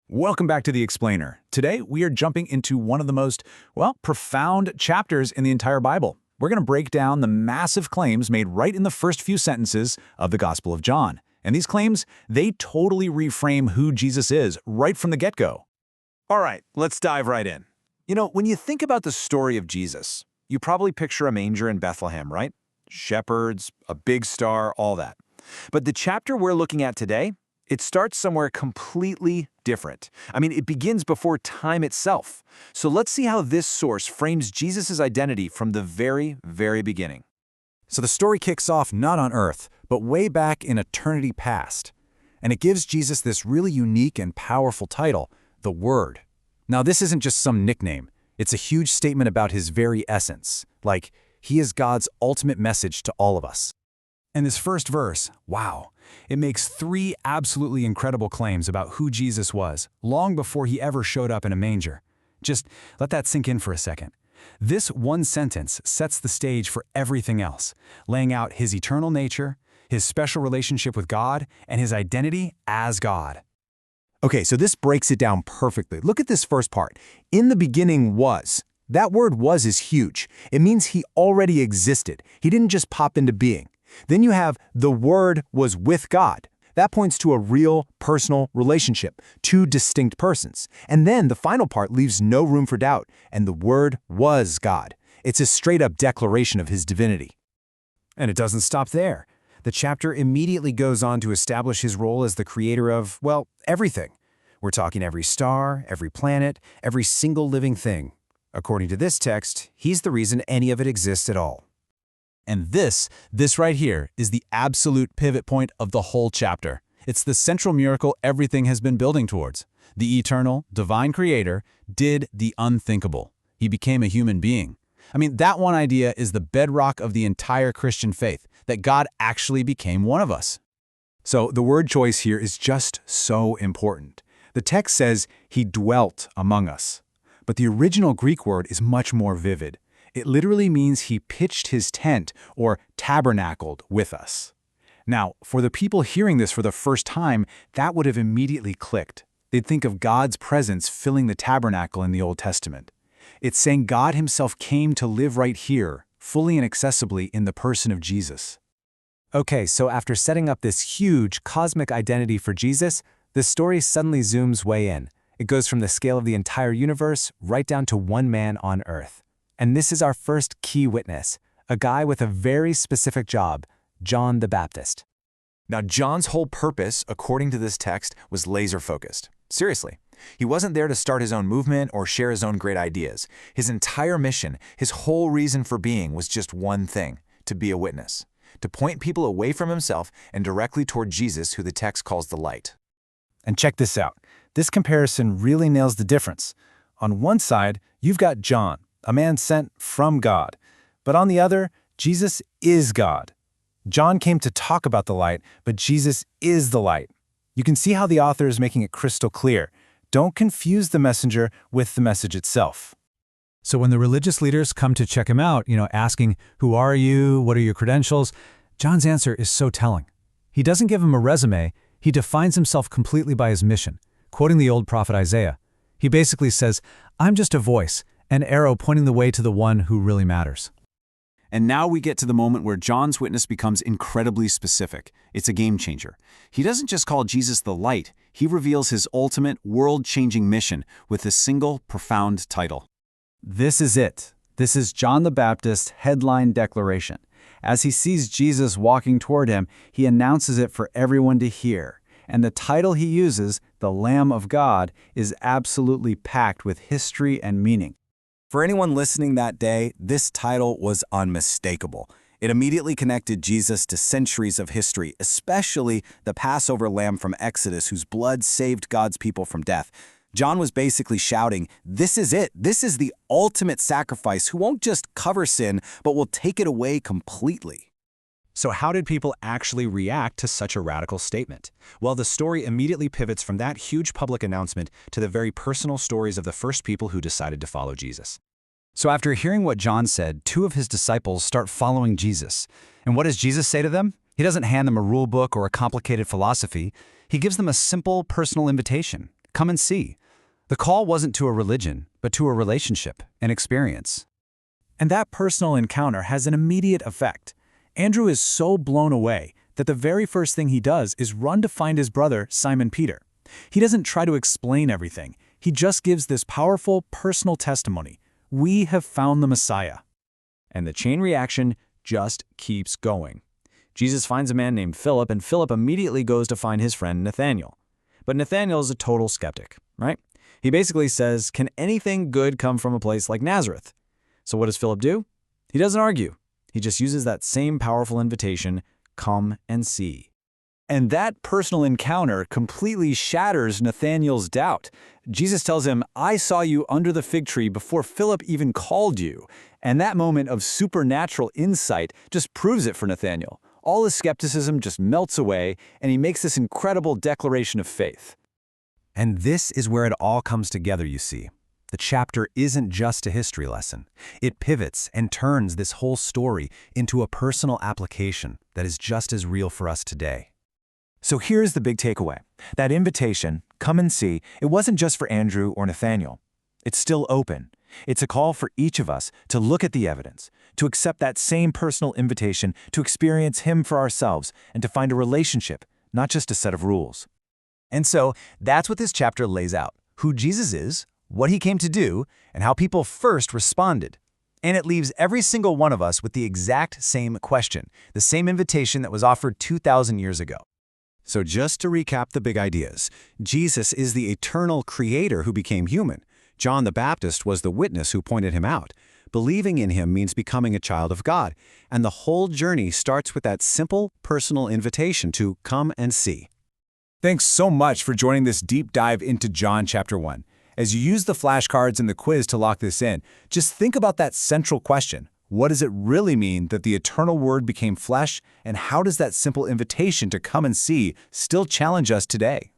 Welcome back to The Explainer. Today, we are jumping into one of the most, profound chapters in the entire Bible. We're going to break down the massive claims made right in the first few sentences of the Gospel of John. And these claims, they totally reframe who Jesus is right from the get-go. All right, let's dive right in. You know, when you think about the story of Jesus, you probably picture a manger in Bethlehem, right? Shepherds, a big star, all that. But the chapter we're looking at today, it starts somewhere completely different. I mean, it begins before time itself. So let's see how this source frames Jesus' identity from the very, very beginning. So the story kicks off not on Earth, but way back in eternity past. And it gives Jesus this really unique and powerful title, the Word. Now, this isn't just some nickname. It's a huge statement about his very essence. Like, he is God's ultimate message to all of us. And this first verse, wow, it makes three absolutely incredible claims about who Jesus was, long before he ever showed up in a manger. Just let that sink in for a second. This one sentence sets the stage for everything else, laying out his eternal nature, his special relationship with God, and his identity as God. Okay, so this breaks it down perfectly. Look at this first part. In the beginning was. That word was is huge. It means he already existed. He didn't just pop into being. Then you have the Word was with God. That points to a real, personal relationship, two distinct persons. And then the final part leaves no room for doubt, and the Word was God. It's a straight-up declaration of his divinity. And it doesn't stop there. The chapter immediately goes on to establish his role as the creator of, everything. We're talking every star, every planet, every single living thing. According to this text, he's the reason any of it exists at all. And this right here is the absolute pivot point of the whole chapter. It's the central miracle everything has been building towards. The eternal, divine creator did the unthinkable. He became a human being. I mean, that one idea is the bedrock of the entire Christian faith, that God actually became one of us. So the word choice here is just so important. The text says he dwelt among us. But the original Greek word is much more vivid. It literally means he pitched his tent or tabernacled with us. Now, for the people hearing this for the first time, that would have immediately clicked. They'd think of God's presence filling the tabernacle in the Old Testament. It's saying God himself came to live right here, fully and accessibly in the person of Jesus. Okay, so after setting up this huge cosmic identity for Jesus, the story suddenly zooms way in. It goes from the scale of the entire universe right down to one man on Earth. And this is our first key witness, a guy with a very specific job, John the Baptist. Now, John's whole purpose, according to this text, was laser-focused. Seriously. He wasn't there to start his own movement or share his own great ideas. His entire mission, his whole reason for being was just one thing, to be a witness, to point people away from himself and directly toward Jesus, who the text calls the light. And check this out. This comparison really nails the difference. On one side, you've got John, a man sent from God. But on the other, Jesus is God. John came to talk about the light, but Jesus is the light. You can see how the author is making it crystal clear. Don't confuse the messenger with the message itself. So when the religious leaders come to check him out, asking, who are you? What are your credentials? John's answer is so telling. He doesn't give him a resume. He defines himself completely by his mission. Quoting the old prophet Isaiah, he basically says, I'm just a voice, an arrow pointing the way to the one who really matters. And now we get to the moment where John's witness becomes incredibly specific. It's a game changer. He doesn't just call Jesus the light, he reveals his ultimate world-changing mission with a single profound title. This is it. This is John the Baptist's headline declaration. As he sees Jesus walking toward him, he announces it for everyone to hear. And the title he uses, the Lamb of God, is absolutely packed with history and meaning. For anyone listening that day, this title was unmistakable. It immediately connected Jesus to centuries of history, especially the Passover lamb from Exodus, whose blood saved God's people from death. John was basically shouting, this is it. This is the ultimate sacrifice who won't just cover sin, but will take it away completely. So how did people actually react to such a radical statement? Well, the story immediately pivots from that huge public announcement to the very personal stories of the first people who decided to follow Jesus. So after hearing what John said, two of his disciples start following Jesus. And what does Jesus say to them? He doesn't hand them a rule book or a complicated philosophy. He gives them a simple personal invitation. Come and see. The call wasn't to a religion, but to a relationship, an experience. And that personal encounter has an immediate effect. Andrew is so blown away that the very first thing he does is run to find his brother, Simon Peter. He doesn't try to explain everything. He just gives this powerful, personal testimony. We have found the Messiah. And the chain reaction just keeps going. Jesus finds a man named Philip, and Philip immediately goes to find his friend Nathanael. But Nathanael is a total skeptic, right? He basically says, can anything good come from a place like Nazareth? So what does Philip do? He doesn't argue. He just uses that same powerful invitation, come and see. And that personal encounter completely shatters Nathanael's doubt. Jesus tells him, I saw you under the fig tree before Philip even called you. And that moment of supernatural insight just proves it for Nathanael. All his skepticism just melts away, and he makes this incredible declaration of faith. And this is where it all comes together, you see. The chapter isn't just a history lesson. It pivots and turns this whole story into a personal application that is just as real for us today. So here's the big takeaway. That invitation, come and see, it wasn't just for Andrew or Nathanael. It's still open. It's a call for each of us to look at the evidence, to accept that same personal invitation, to experience Him for ourselves, and to find a relationship, not just a set of rules. And so that's what this chapter lays out: who Jesus is, what He came to do, and how people first responded. And it leaves every single one of us with the exact same question, the same invitation that was offered 2,000 years ago. So just to recap the big ideas, Jesus is the eternal creator who became human. John the Baptist was the witness who pointed Him out. Believing in Him means becoming a child of God. And the whole journey starts with that simple, personal invitation to come and see. Thanks so much for joining this deep dive into John chapter 1. As you use the flashcards and the quiz to lock this in, just think about that central question. What does it really mean that the eternal Word became flesh, and how does that simple invitation to come and see still challenge us today?